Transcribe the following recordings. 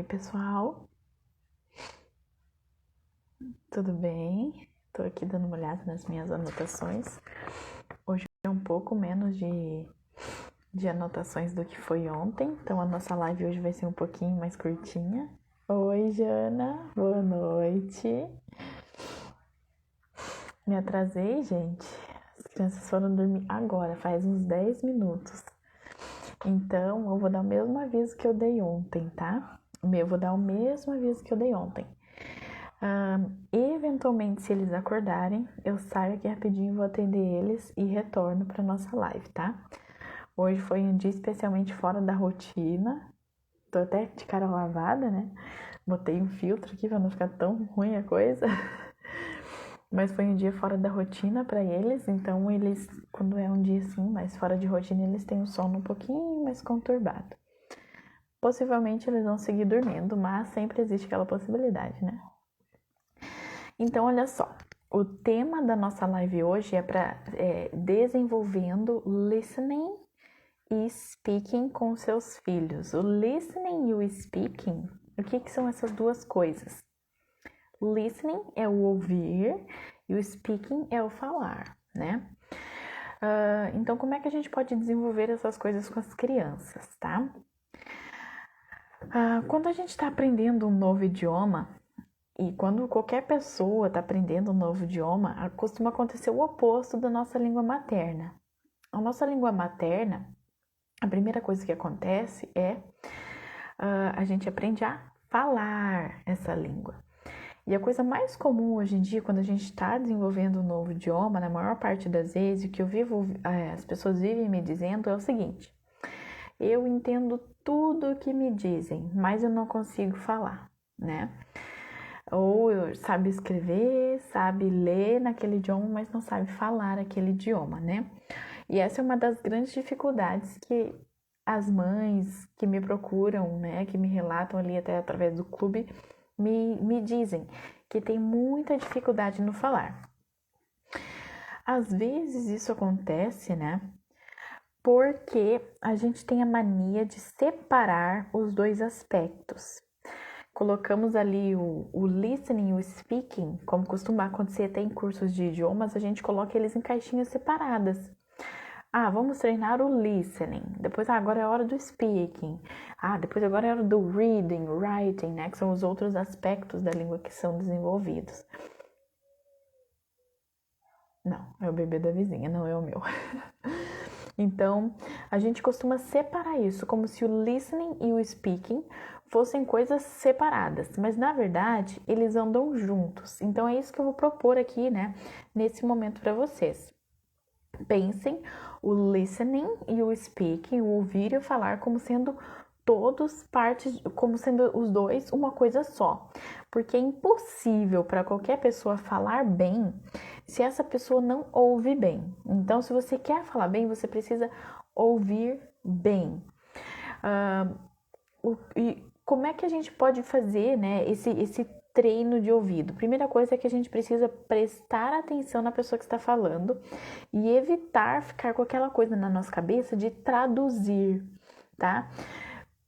Oi, pessoal, tudo bem? Tô aqui dando uma olhada nas minhas anotações. Hoje é um pouco menos de anotações do que foi ontem, então a nossa live hoje vai ser um pouquinho mais curtinha. Oi, Jana, boa noite. Me atrasei, gente. As crianças foram dormir agora, faz uns 10 minutos. Então, eu vou dar o mesmo aviso que eu dei ontem, tá? Eu vou dar o mesmo aviso que eu dei ontem. Eventualmente, se eles acordarem, eu saio aqui rapidinho, vou atender eles e retorno para nossa live, tá? Hoje foi um dia especialmente fora da rotina. Tô até de cara lavada, né? Botei um filtro aqui para não ficar tão ruim a coisa. Mas foi um dia fora da rotina para eles, então eles, quando é um dia assim, mais fora de rotina, eles têm um sono um pouquinho mais conturbado. Possivelmente eles vão seguir dormindo, mas sempre existe aquela possibilidade, né? Então, olha só, o tema da nossa live hoje é para desenvolvendo listening e speaking com seus filhos. O listening e o speaking, o que são essas duas coisas? O listening é o ouvir e o speaking é o falar, né? Então, como é que a gente pode desenvolver essas coisas com as crianças, tá? Quando a gente está aprendendo um novo idioma, e quando qualquer pessoa está aprendendo um novo idioma, costuma acontecer o oposto da nossa língua materna. A nossa língua materna, a primeira coisa que acontece é a gente aprende a falar essa língua. E a coisa mais comum hoje em dia, quando a gente está desenvolvendo um novo idioma, na maior parte das vezes, o que as pessoas vivem me dizendo é o seguinte: eu entendo tudo o que me dizem, mas eu não consigo falar, né? Ou sabe escrever, sabe ler naquele idioma, mas não sabe falar aquele idioma, né? E essa é uma das grandes dificuldades que as mães que me procuram, né, que me relatam ali até através do clube, me dizem que tem muita dificuldade no falar. Às vezes isso acontece, né, porque a gente tem a mania de separar os dois aspectos. Colocamos ali o listening e o speaking, como costuma acontecer até em cursos de idiomas, a gente coloca eles em caixinhas separadas. Vamos treinar o listening. Depois, agora é a hora do speaking. Depois agora é a hora do reading, writing, né? Que são os outros aspectos da língua que são desenvolvidos. Não, é o bebê da vizinha, não é o meu. Então, a gente costuma separar isso, como se o listening e o speaking fossem coisas separadas, mas na verdade eles andam juntos. Então é isso que eu vou propor aqui, né, nesse momento para vocês. Pensem o listening e o speaking, o ouvir e o falar como sendo todos partes, como sendo os dois uma coisa só. Porque é impossível para qualquer pessoa falar bem se essa pessoa não ouve bem. Então, se você quer falar bem, você precisa ouvir bem. E como é que a gente pode fazer, né, esse treino de ouvido? Primeira coisa é que a gente precisa prestar atenção na pessoa que está falando e evitar ficar com aquela coisa na nossa cabeça de traduzir, tá?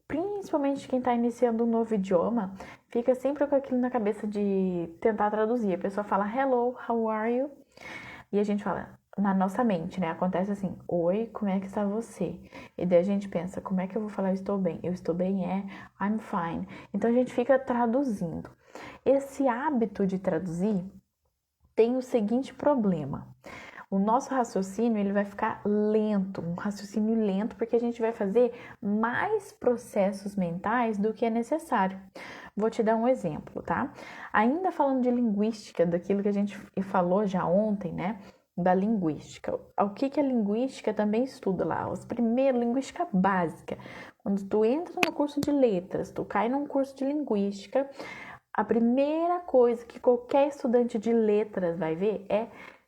Principalmente quem está iniciando um novo idioma, fica sempre com aquilo na cabeça de tentar traduzir. A pessoa fala hello, how are you? E a gente fala na nossa mente, né? Acontece assim: oi, como é que está você? E daí a gente pensa: como é que eu vou falar eu estou bem? Eu estou bem é I'm fine. Então a gente fica traduzindo. Esse hábito de traduzir tem o seguinte problema: o nosso raciocínio ele vai ficar lento, um raciocínio lento, porque a gente vai fazer mais processos mentais do que é necessário. Vou te dar um exemplo, tá? Ainda falando de linguística, daquilo que a gente falou já ontem, né? Da linguística. O que a linguística também estuda lá? Os primeiros, linguística básica. Quando tu entra no curso de letras, tu cai num curso de linguística, a primeira coisa que qualquer estudante de letras vai ver é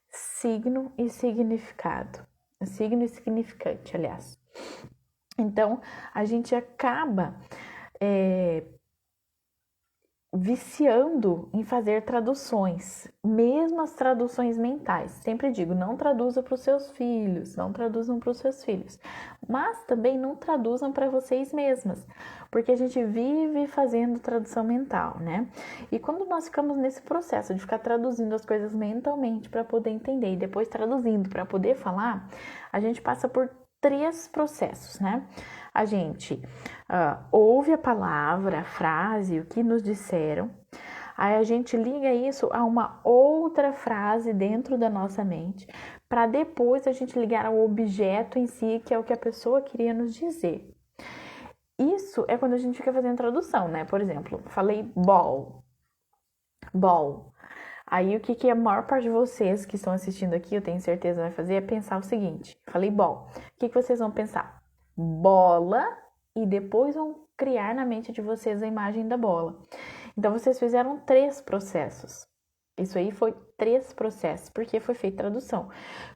signo e significado. Signo e significante, aliás. Então, a gente acaba viciando em fazer traduções, mesmo as traduções mentais. Sempre digo, não traduza para os seus filhos, não traduzam para os seus filhos, mas também não traduzam para vocês mesmas, porque a gente vive fazendo tradução mental, né? E quando nós ficamos nesse processo de ficar traduzindo as coisas mentalmente para poder entender e depois traduzindo para poder falar, a gente passa por 3 processos, né? A gente ouve a palavra, a frase, o que nos disseram, aí a gente liga isso a uma outra frase dentro da nossa mente, para depois a gente ligar ao objeto em si, que é o que a pessoa queria nos dizer. Isso é quando a gente fica fazendo tradução, né? Por exemplo, falei ball. Aí o que a maior parte de vocês que estão assistindo aqui, eu tenho certeza vai fazer, é pensar o seguinte. Falei ball. O que vocês vão pensar? Bola, e depois vão criar na mente de vocês a imagem da bola. Então, vocês fizeram 3 processos. Isso aí foi 3 processos, porque foi feita tradução.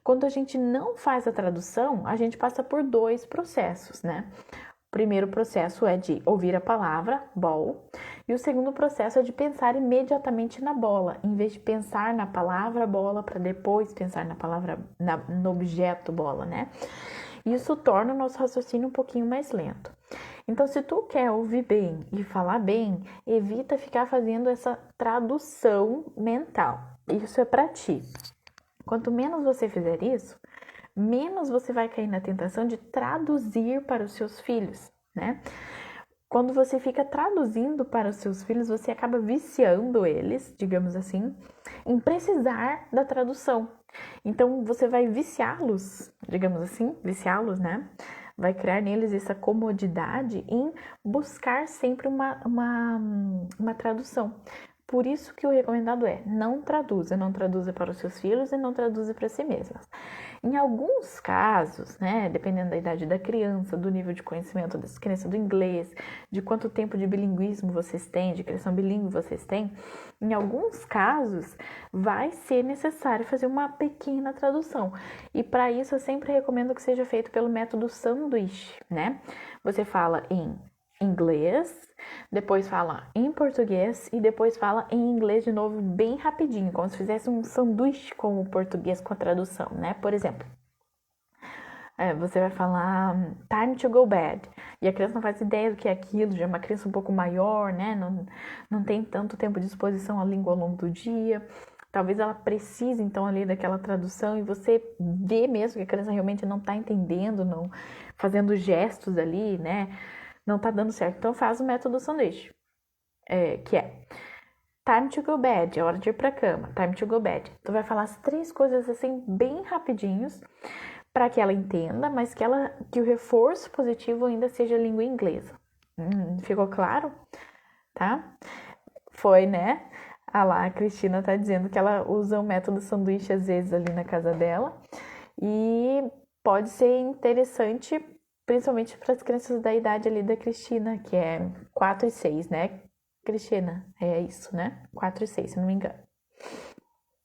Quando a gente não faz a tradução, a gente passa por 2 processos, né? O primeiro processo é de ouvir a palavra, ball, e o segundo processo é de pensar imediatamente na bola, em vez de pensar na palavra bola para depois pensar na palavra, no objeto bola, né? Isso torna o nosso raciocínio um pouquinho mais lento. Então, se tu quer ouvir bem e falar bem, evita ficar fazendo essa tradução mental. Isso é para ti. Quanto menos você fizer isso, menos você vai cair na tentação de traduzir para os seus filhos, né? Quando você fica traduzindo para os seus filhos, você acaba viciando eles, digamos assim, em precisar da tradução. Então, você vai viciá-los, digamos assim, né? Vai criar neles essa comodidade em buscar sempre uma tradução. Por isso que o recomendado é, não traduza para os seus filhos e não traduza para si mesmas. Em alguns casos, né, dependendo da idade da criança, do nível de conhecimento da criança do inglês, de quanto tempo de bilinguismo vocês têm, de criação bilíngue vocês têm, em alguns casos vai ser necessário fazer uma pequena tradução. E para isso eu sempre recomendo que seja feito pelo método sanduíche, né? Você fala em inglês, depois fala em português e depois fala em inglês de novo bem rapidinho, como se fizesse um sanduíche com o português com a tradução, né? Por exemplo, você vai falar time to go bed e a criança não faz ideia do que é aquilo, já é uma criança um pouco maior, né? Não tem tanto tempo de exposição à língua ao longo do dia. Talvez ela precise, então, ali daquela tradução e você vê mesmo que a criança realmente não está entendendo, não fazendo gestos ali, né? Não tá dando certo. Então, faz o método sanduíche, que é time to go bed, é hora de ir pra cama, time to go bed. Tu vai falar as 3 coisas assim, bem rapidinhos, para que ela entenda, mas que o reforço positivo ainda seja a língua inglesa. Ficou claro? Tá? Foi, né? A Cristina tá dizendo que ela usa o método sanduíche às vezes ali na casa dela. E pode ser interessante, principalmente para as crianças da idade ali da Cristina, que é 4 e 6, né? Cristina, é isso, né? 4 e 6, se não me engano.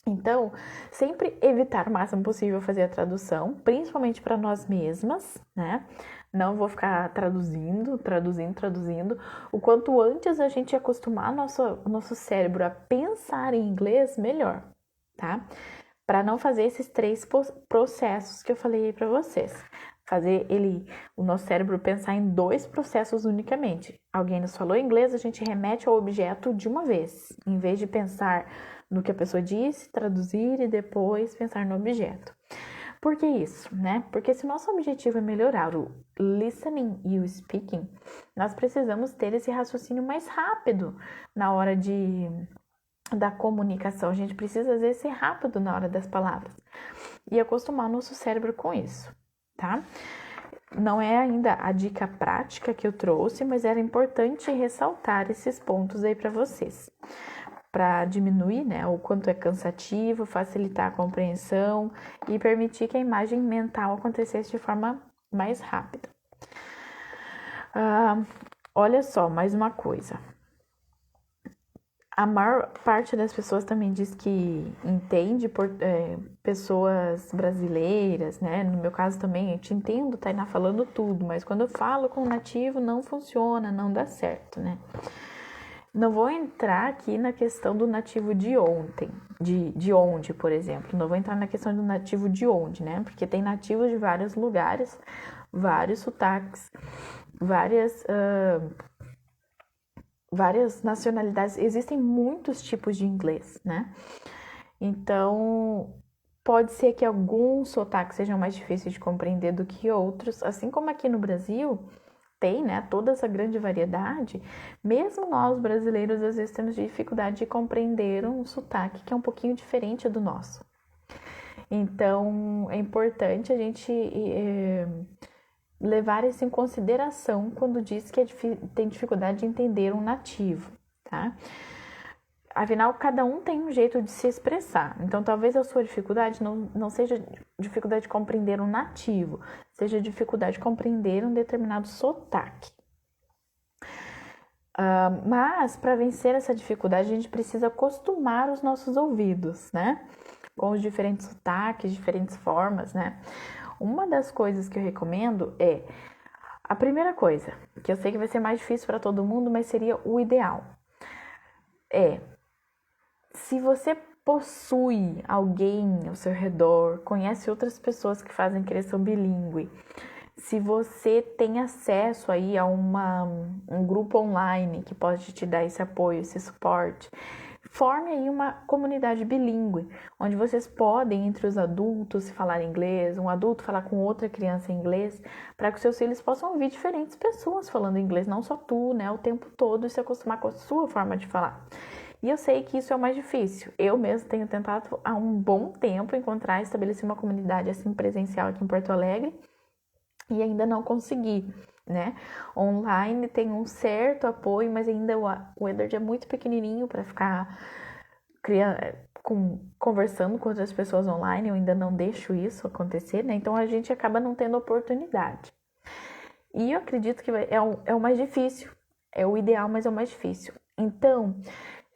Então, sempre evitar o máximo possível fazer a tradução, principalmente para nós mesmas, né? Não vou ficar traduzindo. O quanto antes a gente acostumar nosso cérebro a pensar em inglês, melhor, tá? Para não fazer esses 3 processos que eu falei aí para vocês. Fazer o nosso cérebro pensar em 2 processos unicamente. Alguém nos falou inglês, a gente remete ao objeto de uma vez, em vez de pensar no que a pessoa disse, traduzir e depois pensar no objeto. Por que isso, né? Porque se o nosso objetivo é melhorar o listening e o speaking, nós precisamos ter esse raciocínio mais rápido na hora da comunicação. A gente precisa, às vezes, ser rápido na hora das palavras e acostumar o nosso cérebro com isso, tá? Não é ainda a dica prática que eu trouxe, mas era importante ressaltar esses pontos aí para vocês, para diminuir, né, o quanto é cansativo, facilitar a compreensão e permitir que a imagem mental acontecesse de forma mais rápida. Olha só, mais uma coisa. A maior parte das pessoas também diz que entende pessoas brasileiras, né? No meu caso também, eu te entendo, Tainá, falando tudo, mas quando eu falo com o nativo não funciona, não dá certo, né? Não vou entrar aqui na questão do nativo de ontem, de onde, por exemplo. Não vou entrar na questão do nativo de onde, né? Porque tem nativos de vários lugares, vários sotaques, várias nacionalidades. Existem muitos tipos de inglês, né? Então, pode ser que alguns sotaques sejam mais difíceis de compreender do que outros, assim como aqui no Brasil tem, né, toda essa grande variedade. Mesmo nós brasileiros às vezes temos dificuldade de compreender um sotaque que é um pouquinho diferente do nosso. Então, é importante a gente levar isso em consideração quando diz que tem dificuldade de entender um nativo, tá? Afinal, cada um tem um jeito de se expressar. Então, talvez a sua dificuldade não seja dificuldade de compreender um nativo, seja dificuldade de compreender um determinado sotaque. Mas, para vencer essa dificuldade, a gente precisa acostumar os nossos ouvidos, né? Com os diferentes sotaques, diferentes formas, né? Uma das coisas que eu recomendo é... A primeira coisa, que eu sei que vai ser mais difícil para todo mundo, mas seria o ideal, se você possui alguém ao seu redor, conhece outras pessoas que fazem criação bilíngue, se você tem acesso aí a um grupo online que pode te dar esse apoio, esse suporte, forme aí uma comunidade bilíngue, onde vocês podem, entre os adultos, falar inglês, um adulto falar com outra criança em inglês, para que os seus filhos possam ouvir diferentes pessoas falando inglês, não só tu, né, o tempo todo, e se acostumar com a sua forma de falar. E eu sei que isso é o mais difícil. Eu mesmo tenho tentado há um bom tempo encontrar e estabelecer uma comunidade assim presencial aqui em Porto Alegre e ainda não consegui, né? Online tem um certo apoio, mas ainda o Edward é muito pequenininho para ficar conversando com outras pessoas online. Eu ainda não deixo isso acontecer, né? Então a gente acaba não tendo oportunidade. E eu acredito que é o mais difícil. É o ideal, mas é o mais difícil. Então,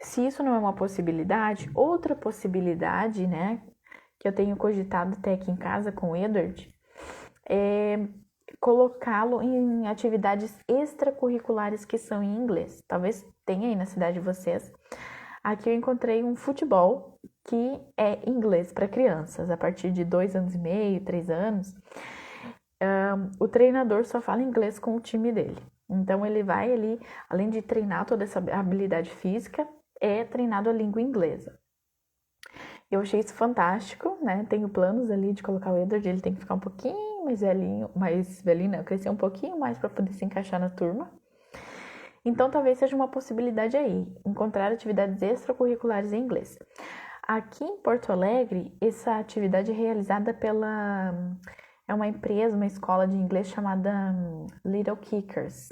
se isso não é uma possibilidade, outra possibilidade, né, que eu tenho cogitado até aqui em casa com o Edward, é colocá-lo em atividades extracurriculares que são em inglês. Talvez tenha aí na cidade de vocês. Aqui eu encontrei um futebol que é inglês para crianças, a partir de 2 anos e meio, 3 anos. O treinador só fala inglês com o time dele. Então ele vai ali, além de treinar toda essa habilidade física, é treinado a língua inglesa. Eu achei isso fantástico, né? Tenho planos ali de colocar o Edward, ele tem que ficar um pouquinho mais velhinho, né? Crescer um pouquinho mais para poder se encaixar na turma. Então talvez seja uma possibilidade aí, encontrar atividades extracurriculares em inglês. Aqui em Porto Alegre, essa atividade é realizada é uma empresa, uma escola de inglês chamada Little Kickers,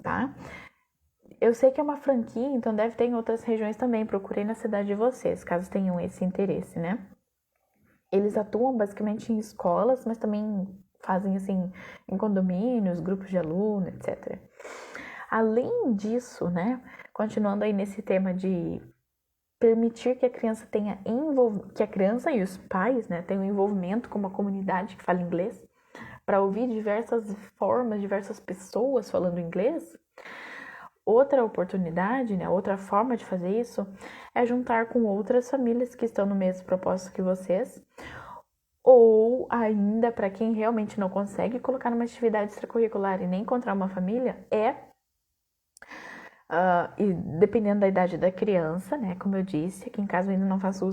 tá? Eu sei que é uma franquia, então deve ter em outras regiões também. Procurei na cidade de vocês, caso tenham esse interesse, né? Eles atuam basicamente em escolas, mas também fazem assim em condomínios, grupos de alunos, etc. Além disso, né? Continuando aí nesse tema de permitir que a criança que a criança e os pais, né, tenham envolvimento com uma comunidade que fala inglês, para ouvir diversas formas, diversas pessoas falando inglês. Outra oportunidade, né, outra forma de fazer isso é juntar com outras famílias que estão no mesmo propósito que vocês, ou ainda, para quem realmente não consegue colocar numa atividade extracurricular e nem encontrar uma família, e dependendo da idade da criança, né, como eu disse, aqui em casa eu ainda não faço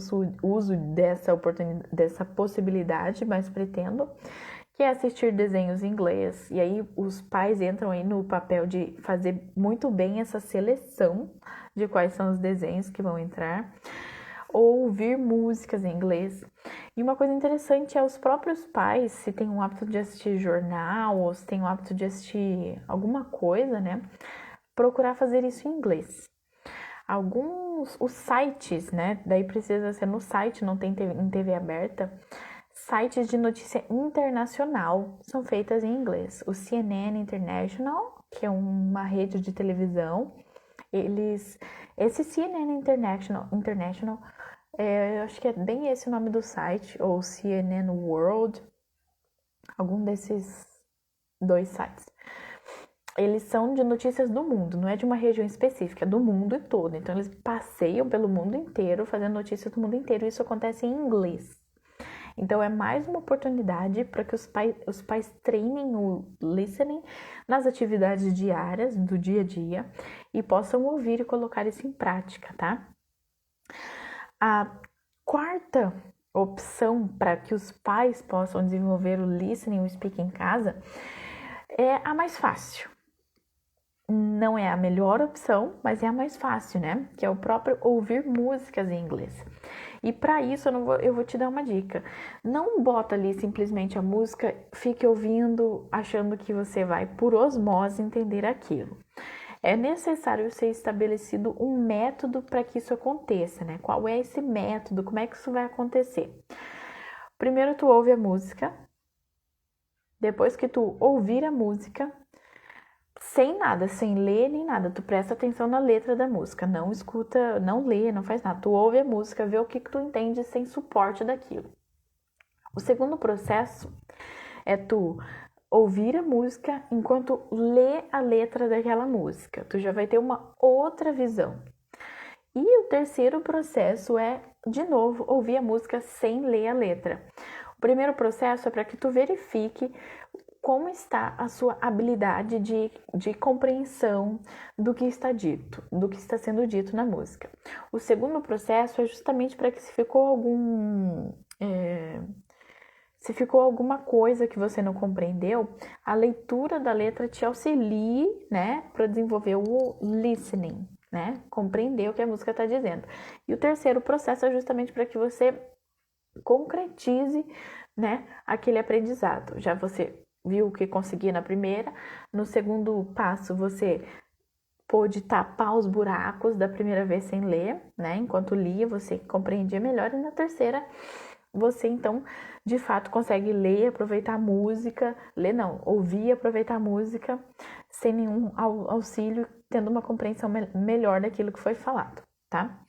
uso dessa possibilidade, mas pretendo, que é assistir desenhos em inglês. E aí os pais entram aí no papel de fazer muito bem essa seleção de quais são os desenhos que vão entrar, ou ouvir músicas em inglês. E uma coisa interessante é os próprios pais, se tem um hábito de assistir jornal, ou se tem um hábito de assistir alguma coisa, né, procurar fazer isso em inglês. Os sites, né, daí precisa ser no site, não tem em TV aberta, sites de notícia internacional são feitas em inglês. O CNN International, que é uma rede de televisão, esse CNN International, eu acho que é bem esse o nome do site, ou CNN World, algum desses dois sites. eles são de notícias do mundo, não é de uma região específica, é do mundo todo. Então, eles passeiam pelo mundo inteiro, fazendo notícias do mundo inteiro, e isso acontece em inglês. Então, é mais uma oportunidade para que os pais treinem o listening nas atividades diárias, do dia a dia, e possam ouvir e colocar isso em prática, tá? A quarta opção para que os pais possam desenvolver o listening e o speaking em casa é a mais fácil. Não é a melhor opção, mas é a mais fácil, né? Que é o próprio ouvir músicas em inglês. E para isso eu vou te dar uma dica. Não bota ali simplesmente a música, fique ouvindo, achando que você vai por osmose entender aquilo. É necessário ser estabelecido um método para que isso aconteça, né? Qual é esse método? Como é que isso vai acontecer? Primeiro tu ouve a música. Depois que tu ouvir a música, sem nada, sem ler nem nada, tu presta atenção na letra da música, não escuta, não lê, não faz nada, tu ouve a música, vê o que tu entende sem suporte daquilo. O segundo processo é tu ouvir a música enquanto lê a letra daquela música, tu já vai ter uma outra visão. E o terceiro processo é, de novo, ouvir a música sem ler a letra. O primeiro processo é para que tu verifique como está a sua habilidade de compreensão do que está dito, do que está sendo dito na música. O segundo processo é justamente para que se ficou alguma coisa que você não compreendeu, a leitura da letra te auxilie, né, para desenvolver o listening, né, compreender o que a música está dizendo. E o terceiro processo é justamente para que você concretize, né, aquele aprendizado. Já você viu o que conseguia na primeira, no segundo passo você pôde tapar os buracos da primeira vez sem ler, né? Enquanto lia, você compreendia melhor, e na terceira você então de fato consegue ler, aproveitar a música, ouvir e aproveitar a música sem nenhum auxílio, tendo uma compreensão melhor daquilo que foi falado, tá?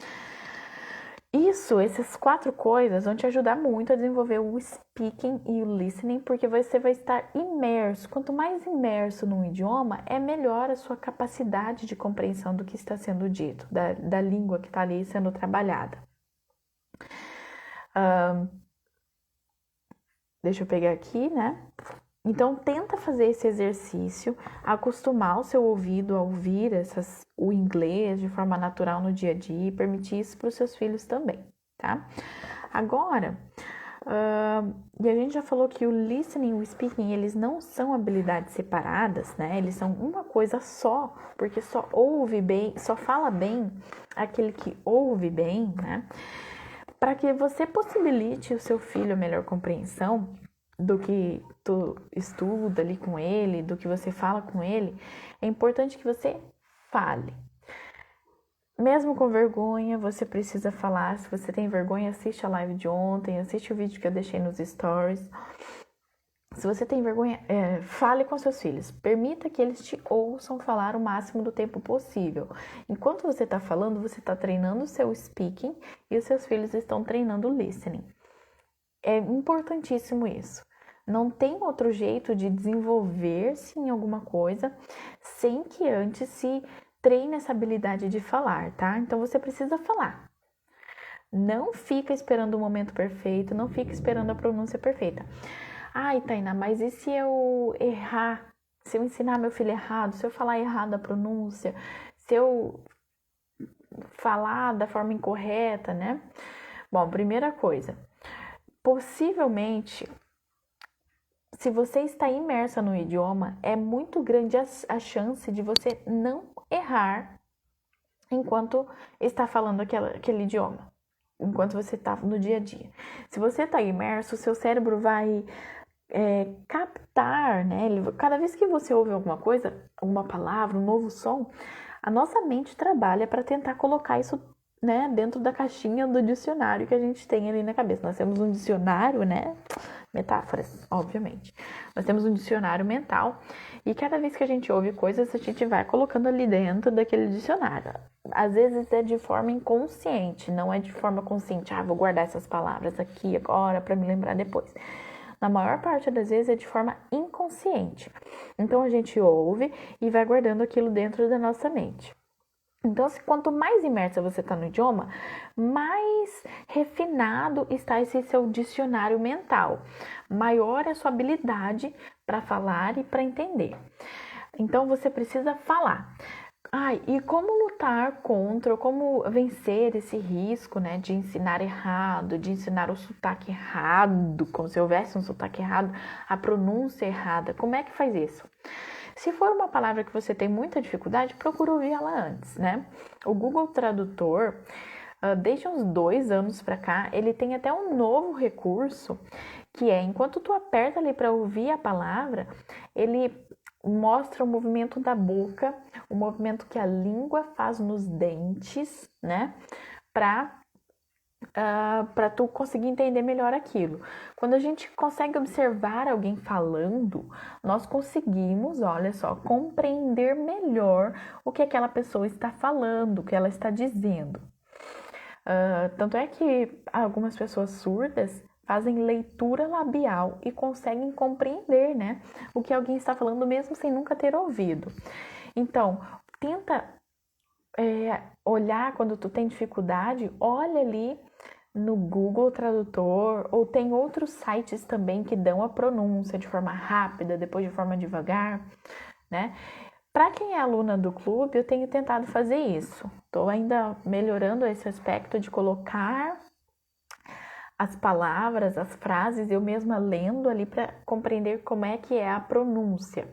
Essas 4 coisas vão te ajudar muito a desenvolver o speaking e o listening, porque você vai estar imerso. Quanto mais imerso num idioma, é melhor a sua capacidade de compreensão do que está sendo dito, da língua que está ali sendo trabalhada. Deixa eu pegar aqui, né? Então, tenta fazer esse exercício, acostumar o seu ouvido a ouvir o inglês de forma natural no dia a dia e permitir isso para os seus filhos também, tá? Agora, e a gente já falou que o listening e o speaking, eles não são habilidades separadas, né? Eles são uma coisa só, porque só ouve bem, só fala bem aquele que ouve bem, né? Para que você possibilite o seu filho a melhor compreensão do que tu estuda ali com ele, do que você fala com ele, é importante que você fale. Mesmo com vergonha, você precisa falar. Se você tem vergonha, assiste a live de ontem, assiste o vídeo que eu deixei nos stories. Se você tem vergonha, fale com seus filhos. Permita que eles te ouçam falar o máximo do tempo possível. Enquanto você está falando, você está treinando o seu speaking e os seus filhos estão treinando o listening. É importantíssimo isso. Não tem outro jeito de desenvolver-se em alguma coisa sem que antes se treine essa habilidade de falar, tá? Então você precisa falar. Não fica esperando o momento perfeito, não fica esperando a pronúncia perfeita. Ai, Tainá, mas e se eu errar? Se eu ensinar meu filho errado, se eu falar errado a pronúncia, se eu falar da forma incorreta, né? Bom, primeira coisa, possivelmente, se você está imersa no idioma, é muito grande a chance de você não errar enquanto está falando aquele idioma, enquanto você está no dia a dia. Se você está imerso, o seu cérebro vai captar, né? Cada vez que você ouve alguma coisa, alguma palavra, um novo som, a nossa mente trabalha para tentar colocar isso, né, dentro da caixinha do dicionário que a gente tem ali na cabeça. Nós temos um dicionário, né? Metáforas, obviamente. Nós temos um dicionário mental e cada vez que a gente ouve coisas, a gente vai colocando ali dentro daquele dicionário. Às vezes é de forma inconsciente, não é de forma consciente. Vou guardar essas palavras aqui agora para me lembrar depois. na maior parte das vezes é de forma inconsciente. Então a gente ouve e vai guardando aquilo dentro da nossa mente. Então, quanto mais imersa você está no idioma, mais refinado está esse seu dicionário mental, maior é a sua habilidade para falar e para entender. Então, você precisa falar. E como lutar contra, como vencer esse risco, né, de ensinar errado, de ensinar o sotaque errado, como se houvesse um sotaque errado, a pronúncia errada. Como é que faz isso? Se for uma palavra que você tem muita dificuldade, procura ouvir ela antes, né? O Google Tradutor, desde uns 2 anos para cá, ele tem até um novo recurso, que é, enquanto tu aperta ali para ouvir a palavra, ele mostra o movimento da boca, o movimento que a língua faz nos dentes, né? Para tu conseguir entender melhor aquilo. Quando a gente consegue observar alguém falando, nós conseguimos, olha só, compreender melhor o que aquela pessoa está falando, o que ela está dizendo. Tanto é que algumas pessoas surdas fazem leitura labial e conseguem compreender, né, o que alguém está falando mesmo sem nunca ter ouvido. Então, tenta olhar quando tu tem dificuldade, olha ali no Google Tradutor, ou tem outros sites também que dão a pronúncia de forma rápida, depois de forma devagar, né? Para quem é aluna do clube, eu tenho tentado fazer isso. Estou ainda melhorando esse aspecto de colocar as palavras, as frases, eu mesma lendo ali para compreender como é que é a pronúncia.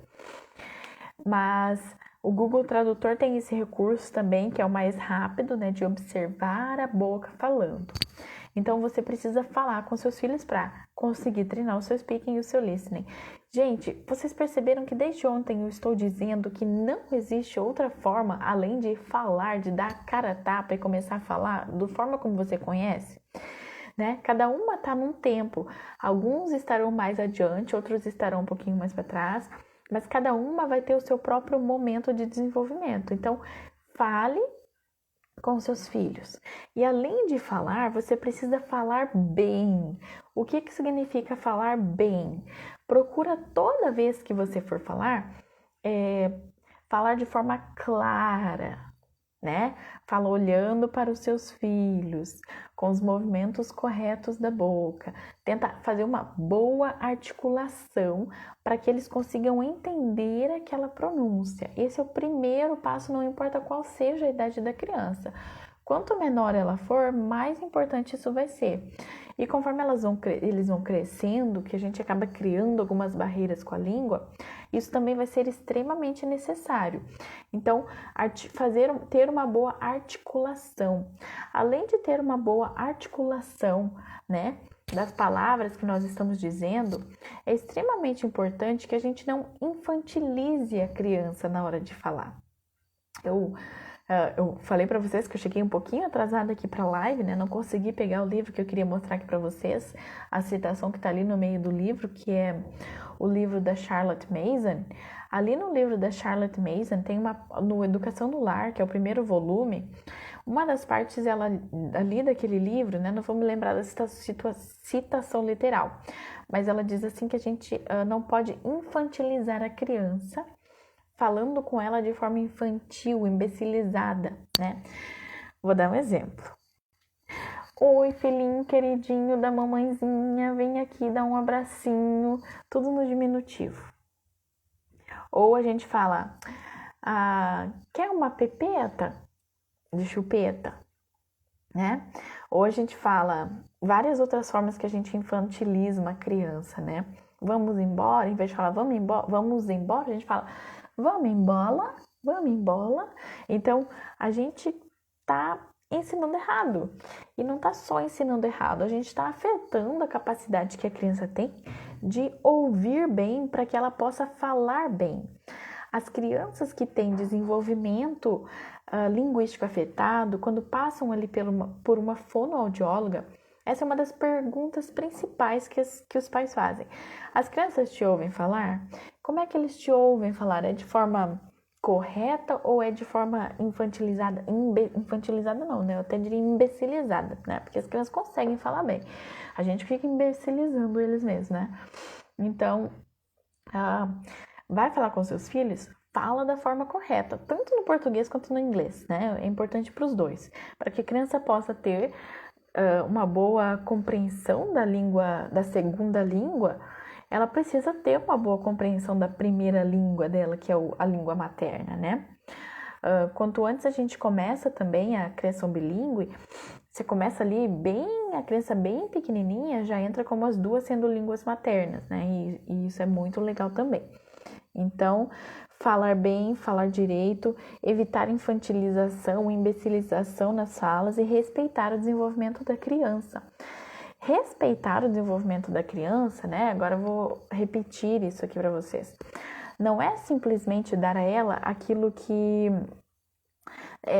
Mas o Google Tradutor tem esse recurso também, que é o mais rápido, né, de observar a boca falando. Então, você precisa falar com seus filhos para conseguir treinar o seu speaking e o seu listening. Gente, vocês perceberam que desde ontem eu estou dizendo que não existe outra forma, além de falar, de dar cara a tapa e começar a falar da forma como você conhece? Né? Cada uma está num tempo. Alguns estarão mais adiante, outros estarão um pouquinho mais para trás, mas cada uma vai ter o seu próprio momento de desenvolvimento. Então, fale com seus filhos. E além de falar, você precisa falar bem. O que significa falar bem? Procura toda vez que você for falar, falar de forma clara, né? Fala olhando para os seus filhos, com os movimentos corretos da boca. Tenta fazer uma boa articulação para que eles consigam entender aquela pronúncia. Esse é o primeiro passo, não importa qual seja a idade da criança. Quanto menor ela for, mais importante isso vai ser. E conforme eles vão crescendo, que a gente acaba criando algumas barreiras com a língua, isso também vai ser extremamente necessário. Então, ter uma boa articulação. Além de ter uma boa articulação, né, das palavras que nós estamos dizendo, é extremamente importante que a gente não infantilize a criança na hora de falar. Eu falei para vocês que eu cheguei um pouquinho atrasada aqui para a live, né? Não consegui pegar o livro que eu queria mostrar aqui para vocês, a citação que está ali no meio do livro, que é o livro da Charlotte Mason. Ali no livro da Charlotte Mason tem no Educação no Lar, que é o primeiro volume, uma das partes ali daquele livro, né? Não vou me lembrar da citação literal, mas ela diz assim que a gente não pode infantilizar a criança, falando com ela de forma infantil, imbecilizada, né? Vou dar um exemplo. Oi, filhinho queridinho da mamãezinha, vem aqui dar um abracinho, tudo no diminutivo. Ou a gente fala, quer uma pepeta de chupeta, né? Ou a gente fala várias outras formas que a gente infantiliza uma criança, né? Vamos embora, em vez de falar vamos embora, a gente fala vamos embora. Então, a gente tá ensinando errado. E não tá só ensinando errado, a gente está afetando a capacidade que a criança tem de ouvir bem para que ela possa falar bem. As crianças que têm desenvolvimento linguístico afetado, quando passam ali por uma fonoaudióloga, essa é uma das perguntas principais que os pais fazem. As crianças te ouvem falar? Como é que eles te ouvem falar? É de forma correta ou é de forma infantilizada? Infantilizada não, né? Eu até diria imbecilizada, né? Porque as crianças conseguem falar bem. A gente fica imbecilizando eles mesmos, né? Então, vai falar com seus filhos? Fala da forma correta, tanto no português quanto no inglês, né? É importante para os dois, para que a criança possa ter uma boa compreensão da língua, da segunda língua. Ela precisa ter uma boa compreensão da primeira língua dela, que é a língua materna, né? Quanto antes a gente começa também a criação bilíngue, você começa ali a criança bem pequenininha já entra como as duas sendo línguas maternas, né? E isso é muito legal também. Então, falar bem, falar direito, evitar infantilização, imbecilização nas falas e respeitar o desenvolvimento da criança. Respeitar o desenvolvimento da criança, né? Agora eu vou repetir isso aqui para vocês. Não é simplesmente dar a ela aquilo que...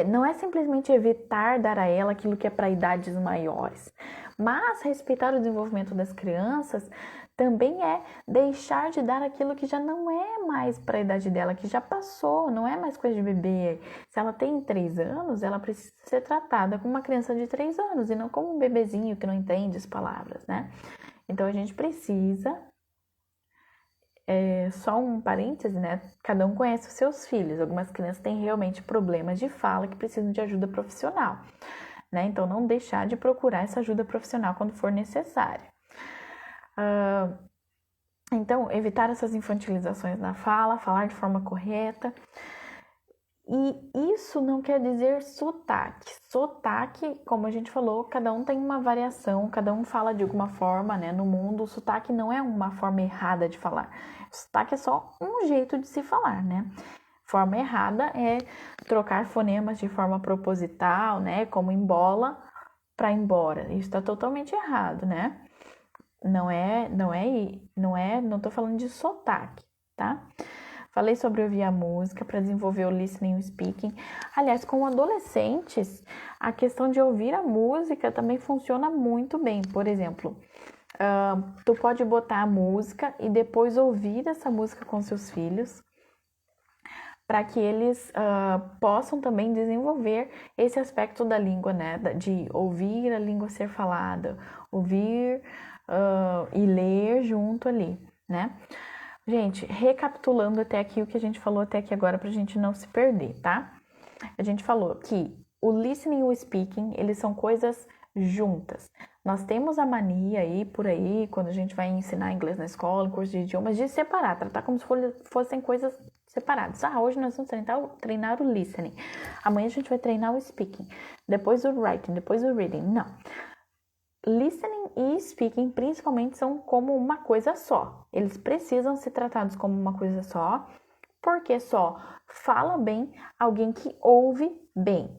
não é simplesmente evitar dar a ela aquilo que é para idades maiores, mas respeitar o desenvolvimento das crianças também é deixar de dar aquilo que já não é mais para a idade dela, que já passou, não é mais coisa de bebê. Se ela tem 3 anos, ela precisa ser tratada como uma criança de 3 anos e não como um bebezinho que não entende as palavras, né? Então a gente precisa... só um parêntese, né? Cada um conhece os seus filhos. Algumas crianças têm realmente problemas de fala que precisam de ajuda profissional, né? Então, não deixar de procurar essa ajuda profissional quando for necessário. Então, evitar essas infantilizações na fala, falar de forma correta. E isso não quer dizer sotaque. Sotaque, como a gente falou, cada um tem uma variação, cada um fala de alguma forma, né? No mundo, o sotaque não é uma forma errada de falar. O sotaque é só um jeito de se falar, né? Forma errada é trocar fonemas de forma proposital, né? Como embola para embora. Isso está totalmente errado, né? Não tô falando de sotaque, tá? Falei sobre ouvir a música para desenvolver o listening e o speaking. Aliás, com adolescentes, a questão de ouvir a música também funciona muito bem. Por exemplo, tu pode botar a música e depois ouvir essa música com seus filhos, para que eles possam também desenvolver esse aspecto da língua, né? De ouvir a língua ser falada, ouvir e ler junto ali, né? Gente, recapitulando até aqui o que a gente falou até aqui agora pra gente não se perder, tá? A gente falou que o listening e o speaking, eles são coisas juntas. Nós temos a mania aí, por aí, quando a gente vai ensinar inglês na escola, em curso de idiomas, de separar, tratar como se fossem coisas separadas. Hoje nós vamos treinar o listening. Amanhã a gente vai treinar o speaking. Depois o writing, depois o reading. Não. Listening e speaking, principalmente, são como uma coisa só. Eles precisam ser tratados como uma coisa só, porque só fala bem alguém que ouve bem,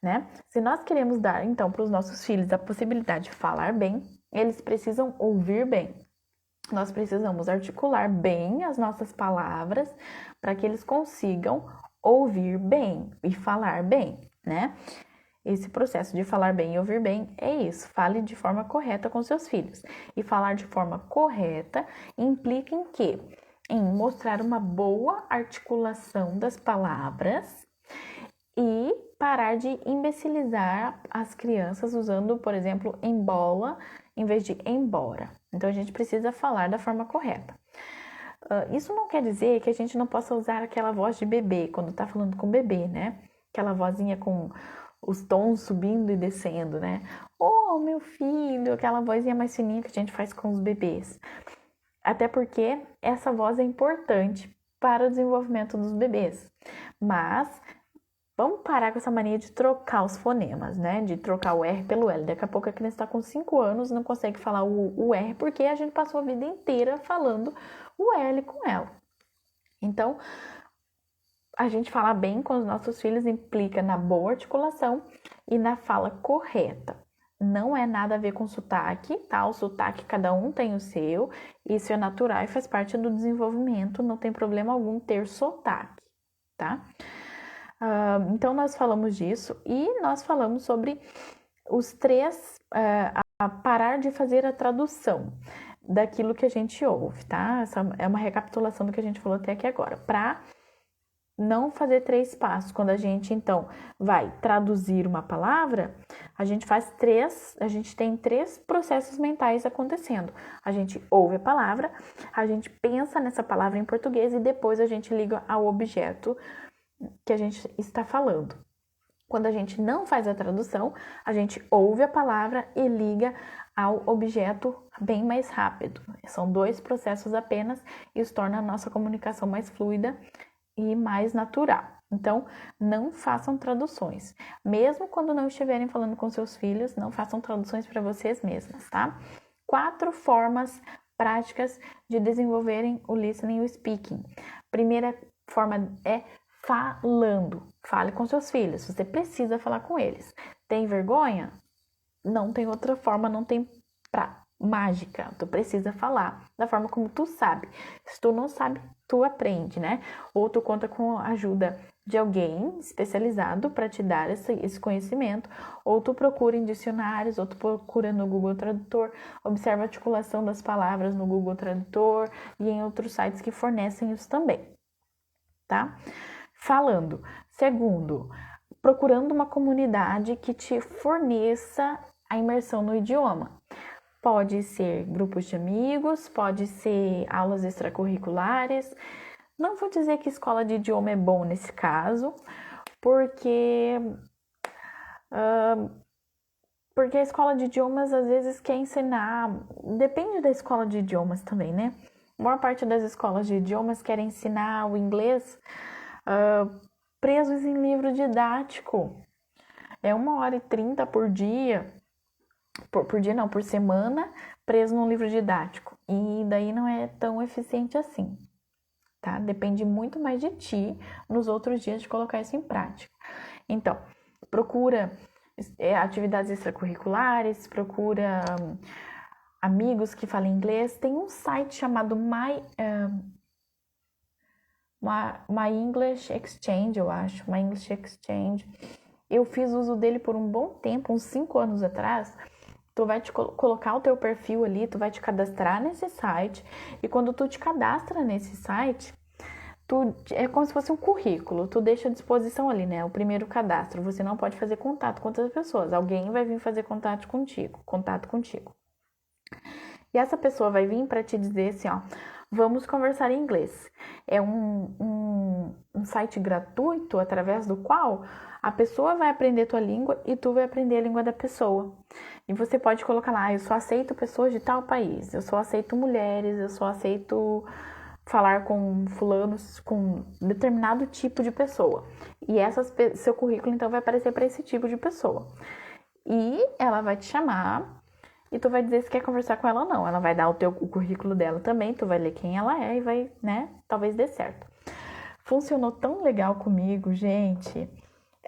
né? Se nós queremos dar, então, para os nossos filhos a possibilidade de falar bem, eles precisam ouvir bem. Nós precisamos articular bem as nossas palavras para que eles consigam ouvir bem e falar bem, né? Esse processo de falar bem e ouvir bem é isso. Fale de forma correta com seus filhos. E falar de forma correta implica em quê? Em mostrar uma boa articulação das palavras e parar de imbecilizar as crianças usando, por exemplo, embola em vez de embora. Então, a gente precisa falar da forma correta. Isso não quer dizer que a gente não possa usar aquela voz de bebê quando tá falando com o bebê, né? Aquela vozinha com os tons subindo e descendo, né? Oh, meu filho, aquela vozinha mais fininha que a gente faz com os bebês. Até porque essa voz é importante para o desenvolvimento dos bebês. Mas vamos parar com essa mania de trocar os fonemas, né? De trocar o R pelo L. Daqui a pouco a criança está com 5 anos e não consegue falar o R porque a gente passou a vida inteira falando o L com ela. Então, a gente falar bem com os nossos filhos implica na boa articulação e na fala correta. Não é nada a ver com sotaque, tá? O sotaque, cada um tem o seu, isso é natural e faz parte do desenvolvimento, não tem problema algum ter sotaque, tá? Então, nós falamos disso e nós falamos sobre os 3, parar de fazer a tradução daquilo que a gente ouve, tá? Essa é uma recapitulação do que a gente falou até aqui agora. Para não fazer 3 passos. Quando a gente, então, vai traduzir uma palavra, a gente tem 3 processos mentais acontecendo. A gente ouve a palavra, a gente pensa nessa palavra em português e depois a gente liga ao objeto que a gente está falando. Quando a gente não faz a tradução, a gente ouve a palavra e liga ao objeto bem mais rápido. São 2 processos apenas e isso torna a nossa comunicação mais fluida e mais natural. Então, não façam traduções. Mesmo quando não estiverem falando com seus filhos, não façam traduções para vocês mesmas, tá? 4 formas práticas de desenvolverem o listening e o speaking. Primeira forma é falando. Fale com seus filhos. Você precisa falar com eles. Tem vergonha? Não tem outra forma, não tem mágica. Tu precisa falar da forma como tu sabe. Se tu não sabe, tu aprende, né? Ou tu conta com a ajuda de alguém especializado para te dar esse conhecimento, ou tu procura em dicionários, ou tu procura no Google Tradutor, observa a articulação das palavras no Google Tradutor e em outros sites que fornecem isso também, tá? Falando. Segundo, procurando uma comunidade que te forneça a imersão no idioma. Pode ser grupos de amigos, pode ser aulas extracurriculares. Não vou dizer que escola de idioma é bom nesse caso, porque a escola de idiomas às vezes quer ensinar, depende da escola de idiomas também, né? A maior parte das escolas de idiomas querem ensinar o inglês presos em livro didático. É 1h30 por dia, por semana, preso num livro didático. E daí não é tão eficiente assim, tá? Depende muito mais de ti nos outros dias de colocar isso em prática. Então, procura atividades extracurriculares, procura amigos que falem inglês. Tem um site chamado My English Exchange, eu acho. My English Exchange. Eu fiz uso dele por um bom tempo, uns 5 anos atrás. Tu vai te colocar o teu perfil ali, tu vai te cadastrar nesse site. E quando tu te cadastra nesse site, é como se fosse um currículo. Tu deixa à disposição ali, né? O primeiro cadastro. Você não pode fazer contato com outras pessoas. Alguém vai vir fazer contato contigo. E essa pessoa vai vir para te dizer assim, ó, vamos conversar em inglês. É um site gratuito através do qual a pessoa vai aprender tua língua e tu vai aprender a língua da pessoa. E você pode colocar lá, eu só aceito pessoas de tal país, eu só aceito mulheres, eu só aceito falar com fulanos, com determinado tipo de pessoa. E seu currículo então vai aparecer para esse tipo de pessoa. E ela vai te chamar e tu vai dizer se quer conversar com ela ou não. Ela vai dar o currículo dela também, tu vai ler quem ela é e vai, né, talvez dê certo. Funcionou tão legal comigo, gente.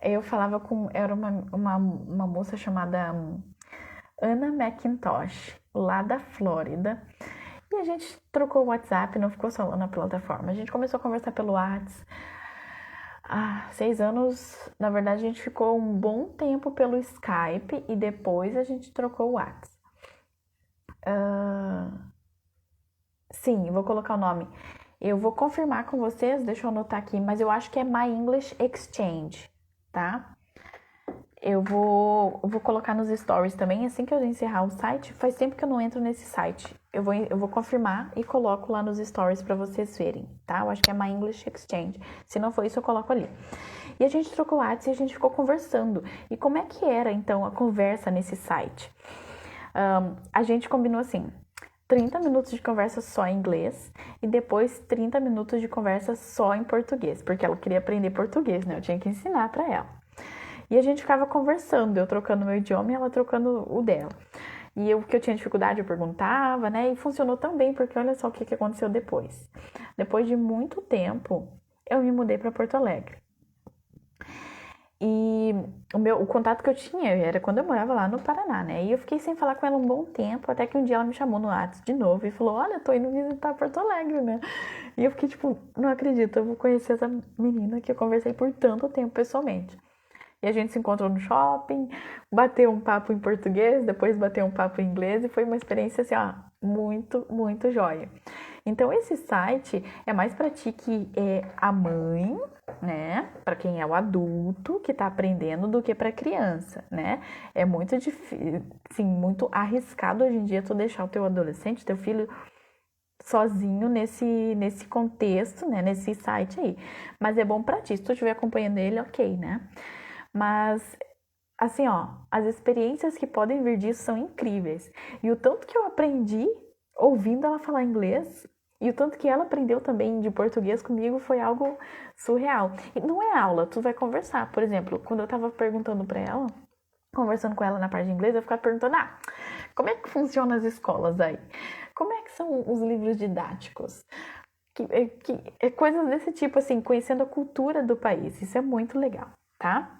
Eu falava era uma moça chamada Ana McIntosh, lá da Flórida. E a gente trocou o WhatsApp, não ficou só lá na plataforma. A gente começou a conversar pelo WhatsApp. 6 anos, na verdade, a gente ficou um bom tempo pelo Skype e depois a gente trocou o WhatsApp. Sim, vou colocar o nome. Eu vou confirmar com vocês, deixa eu anotar aqui, mas eu acho que é My English Exchange, tá? Eu vou colocar nos stories também, assim que eu encerrar o site. Faz tempo que eu não entro nesse site. Eu vou confirmar e coloco lá nos stories para vocês verem, tá? Eu acho que é My English Exchange. Se não for isso, eu coloco ali. E a gente trocou WhatsApp e a gente ficou conversando. E como é que era, então, a conversa nesse site? A gente combinou assim, 30 minutos de conversa só em inglês e depois 30 minutos de conversa só em português, porque ela queria aprender português, né? Eu tinha que ensinar para ela. E a gente ficava conversando, eu trocando meu idioma e ela trocando o dela. E o que eu tinha dificuldade eu perguntava, né? E funcionou tão bem, porque olha só o que aconteceu depois. Depois de muito tempo, eu me mudei para Porto Alegre. E o contato que eu tinha era quando eu morava lá no Paraná, né? E eu fiquei sem falar com ela um bom tempo, até que um dia ela me chamou no WhatsApp de novo e falou, olha, tô indo visitar Porto Alegre, né? E eu fiquei tipo, não acredito, eu vou conhecer essa menina que eu conversei por tanto tempo pessoalmente. E a gente se encontrou no shopping, bateu um papo em português, depois bateu um papo em inglês e foi uma experiência assim, ó, muito, muito joia. Então esse site é mais para ti que é a mãe né? Para quem é o adulto que está aprendendo do que para criança, né? É muito difícil, sim, muito arriscado hoje em dia tu deixar o teu adolescente, teu filho sozinho nesse contexto, né? Nesse site aí. Mas é bom para ti, se tu estiver acompanhando ele, ok, né? Mas assim, ó, as experiências que podem vir disso são incríveis. E o tanto que eu aprendi ouvindo ela falar inglês e o tanto que ela aprendeu também de português comigo foi algo surreal. E não é aula, tu vai conversar. Por exemplo, quando eu tava perguntando pra ela, conversando com ela na parte de inglês, eu ficava perguntando, como é que funcionam as escolas aí? Como é que são os livros didáticos? Coisas desse tipo, assim, conhecendo a cultura do país. Isso é muito legal, tá?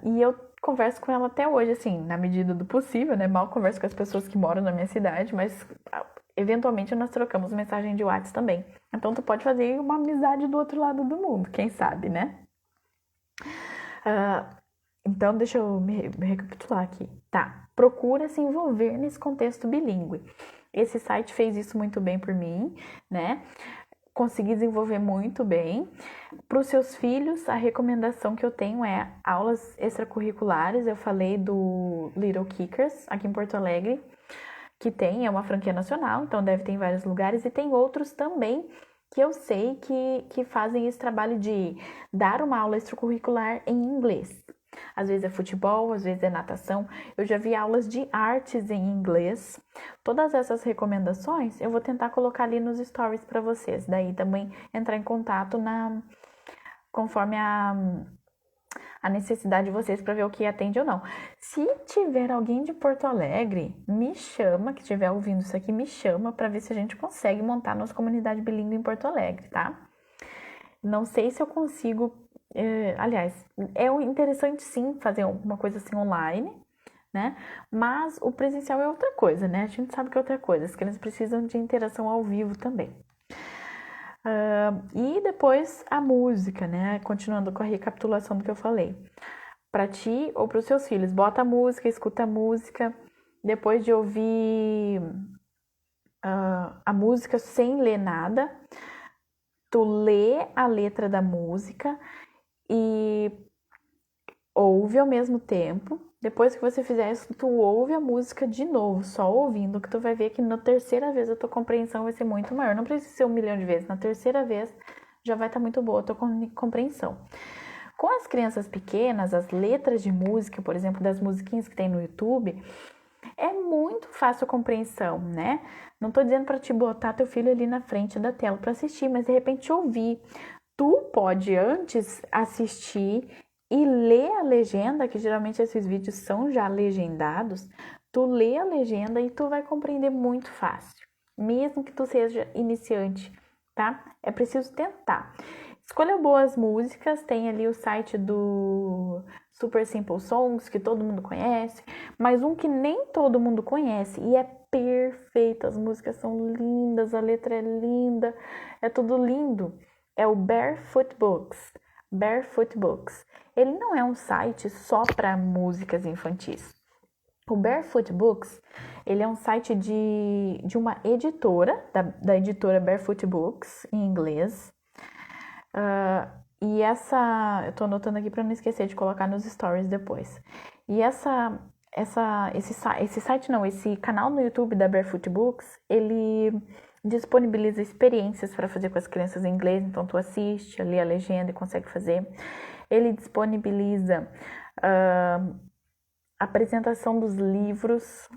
E eu converso com ela até hoje, assim, na medida do possível, né? Mal converso com as pessoas que moram na minha cidade, mas eventualmente nós trocamos mensagem de WhatsApp também. Então tu pode fazer uma amizade do outro lado do mundo, quem sabe, né? Então deixa eu me recapitular aqui. Tá, procura se envolver nesse contexto bilíngue. Esse site fez isso muito bem por mim, né? Consegui desenvolver muito bem. Para os seus filhos, a recomendação que eu tenho é aulas extracurriculares. Eu falei do Little Kickers, aqui em Porto Alegre, que é uma franquia nacional, então deve ter em vários lugares, e tem outros também que eu sei que fazem esse trabalho de dar uma aula extracurricular em inglês. Às vezes é futebol, às vezes é natação. Eu já vi aulas de artes em inglês. Todas essas recomendações eu vou tentar colocar ali nos stories para vocês. Daí também entrar em contato conforme a necessidade de vocês para ver o que atende ou não. Se tiver alguém de Porto Alegre, me chama, que estiver ouvindo isso aqui, me chama para ver se a gente consegue montar nossa comunidade bilíngue em Porto Alegre, tá? Não sei se eu consigo. Aliás, é interessante sim fazer uma coisa assim online, né? Mas o presencial é outra coisa, né? A gente sabe que é outra coisa. As crianças precisam de interação ao vivo também. E depois a música, né? Continuando com a recapitulação do que eu falei. Para ti ou para os seus filhos, bota a música, escuta a música. Depois de ouvir a música sem ler nada, tu lê a letra da música e ouve ao mesmo tempo. Depois que você fizer isso, tu ouve a música de novo, só ouvindo, que tu vai ver que na terceira vez a tua compreensão vai ser muito maior. Não precisa ser 1 milhão de vezes, na terceira vez já vai estar muito boa a tua compreensão. Com as crianças pequenas, as letras de música, por exemplo, das musiquinhas que tem no YouTube, é muito fácil a compreensão, né? Não tô dizendo para te botar teu filho ali na frente da tela para assistir, mas de repente ouvir. Tu pode antes assistir e ler a legenda, que geralmente esses vídeos são já legendados. Tu lê a legenda e tu vai compreender muito fácil, mesmo que tu seja iniciante, tá? É preciso tentar. Escolha boas músicas, tem ali o site do Super Simple Songs, que todo mundo conhece, mas um que nem todo mundo conhece e é perfeito, as músicas são lindas, a letra é linda, é tudo lindo, é o Barefoot Books. Barefoot Books. Ele não é um site só para músicas infantis. O Barefoot Books, ele é um site de uma editora, da editora Barefoot Books, em inglês. E eu tô anotando aqui para não esquecer de colocar nos stories depois. E esse canal no YouTube da Barefoot Books, ele disponibiliza experiências para fazer com as crianças em inglês, então tu assiste, lê a legenda e consegue fazer. Ele disponibiliza apresentação dos livros,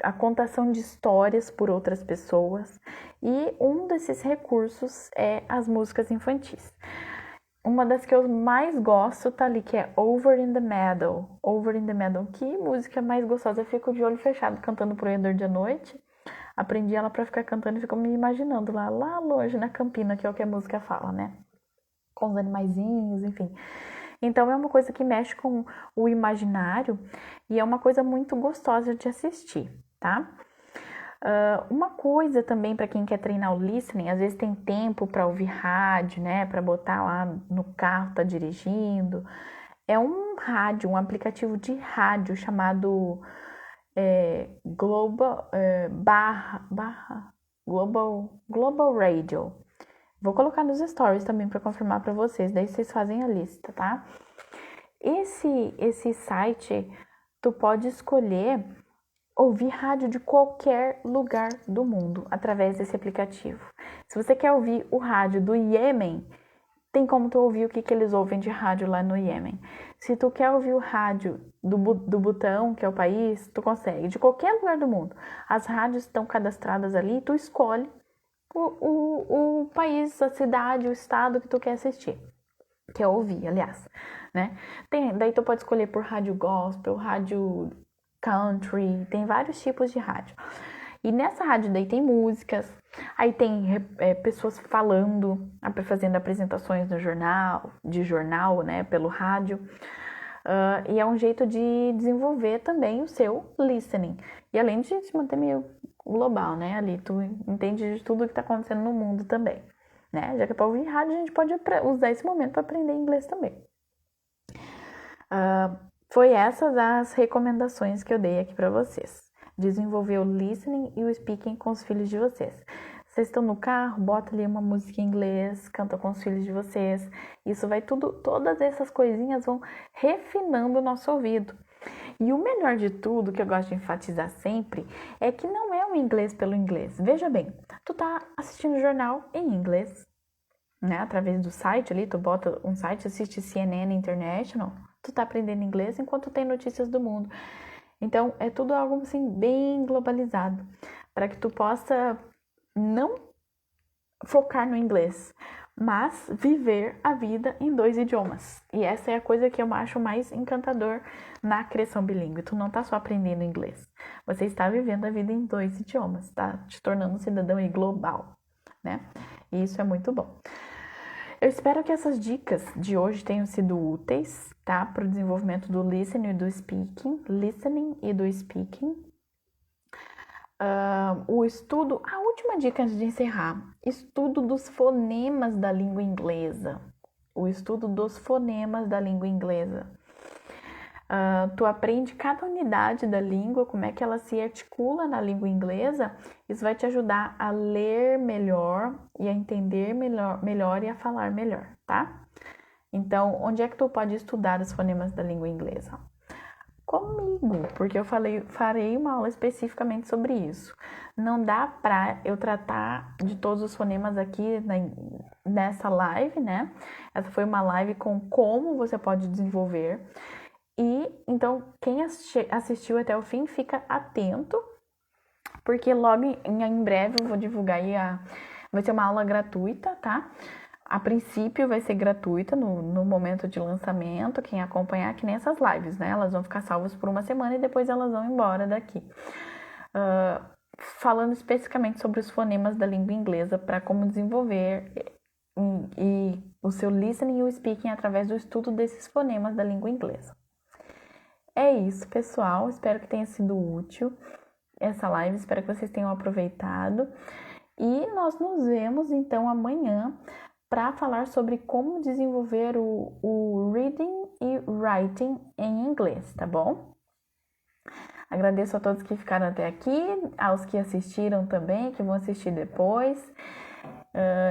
a contação de histórias por outras pessoas, e um desses recursos é as músicas infantis. Uma das que eu mais gosto tá ali, que é Over in the Meadow. Over in the Meadow. Que música mais gostosa. Eu fico de olho fechado cantando pro Edor de noite. Aprendi ela pra ficar cantando e fico me imaginando lá longe na campina, que é o que a música fala, né? Com os animaizinhos, enfim. Então é uma coisa que mexe com o imaginário e é uma coisa muito gostosa de assistir, tá? Uma coisa também para quem quer treinar o listening, às vezes tem tempo para ouvir rádio, né? Para botar lá no carro, tá dirigindo. É um rádio, um aplicativo de rádio chamado Global Radio. Vou colocar nos stories também para confirmar para vocês, daí vocês fazem a lista, tá? Esse site, tu pode escolher ouvir rádio de qualquer lugar do mundo através desse aplicativo. Se você quer ouvir o rádio do Iêmen, tem como tu ouvir o que eles ouvem de rádio lá no Iêmen. Se tu quer ouvir o rádio do Butão, que é o país, tu consegue, de qualquer lugar do mundo. As rádios estão cadastradas ali, tu escolhe o país, a cidade, o estado que tu quer assistir. Quer ouvir, aliás, né? Daí tu pode escolher por rádio gospel, rádio country, tem vários tipos de rádio. E nessa rádio daí tem músicas, aí tem pessoas falando, fazendo apresentações no jornal, né, pelo rádio. E é um jeito de desenvolver também o seu listening. E além de se manter meio global, né, ali tu entende de tudo que tá acontecendo no mundo também, né? Já que é para ouvir rádio, a gente pode usar esse momento para aprender inglês também. Foi essas as recomendações que eu dei aqui para vocês. Desenvolver o listening e o speaking com os filhos de vocês. Vocês estão no carro, bota ali uma música em inglês, canta com os filhos de vocês. Isso vai todas essas coisinhas vão refinando o nosso ouvido. E o melhor de tudo, que eu gosto de enfatizar sempre, é que não é o inglês pelo inglês. Veja bem, tu tá assistindo o jornal em inglês, né? Através do site ali, tu bota um site, assiste CNN International, tu tá aprendendo inglês enquanto tem notícias do mundo. Então, é tudo algo assim bem globalizado, para que tu possa não focar no inglês, mas viver a vida em 2 idiomas. E essa é a coisa que eu acho mais encantador na criação bilíngue. Tu não tá só aprendendo inglês, você está vivendo a vida em 2 idiomas, tá te tornando um cidadão global, né? E isso é muito bom. Eu espero que essas dicas de hoje tenham sido úteis, tá? Para o desenvolvimento do listening e do speaking. O estudo, a última dica antes de encerrar, estudo dos fonemas da língua inglesa. O estudo dos fonemas da língua inglesa. Tu aprende cada unidade da língua, como é que ela se articula na língua inglesa. Isso vai te ajudar a ler melhor e a entender melhor e a falar melhor, tá? Então, onde é que tu pode estudar os fonemas da língua inglesa? Comigo, porque eu farei uma aula especificamente sobre isso. Não dá pra eu tratar de todos os fonemas aqui nessa live, né? Essa foi uma live com como você pode desenvolver. E então, quem assistiu até o fim, fica atento, porque logo em breve eu vou divulgar aí vai ser uma aula gratuita, tá? A princípio vai ser gratuita no momento de lançamento, quem acompanhar, que nem essas lives, né? Elas vão ficar salvas por uma semana e depois elas vão embora daqui. Falando especificamente sobre os fonemas da língua inglesa, para como desenvolver e o seu listening e o speaking através do estudo desses fonemas da língua inglesa. É isso, pessoal. Espero que tenha sido útil essa live. Espero que vocês tenham aproveitado. E nós nos vemos, então, amanhã para falar sobre como desenvolver o reading e writing em inglês, tá bom? Agradeço a todos que ficaram até aqui, aos que assistiram também, que vão assistir depois.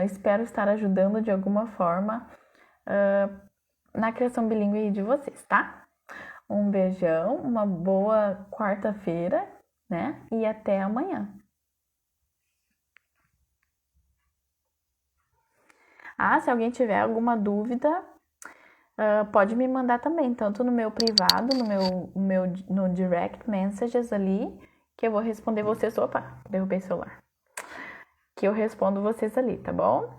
Espero estar ajudando de alguma forma na criação bilíngue de vocês, tá? Um beijão, uma boa quarta-feira, né? E até amanhã. Se alguém tiver alguma dúvida, pode me mandar também, tanto no meu privado, no direct messages ali, que eu vou responder vocês. Opa, derrubei o celular. Que eu respondo vocês ali, tá bom?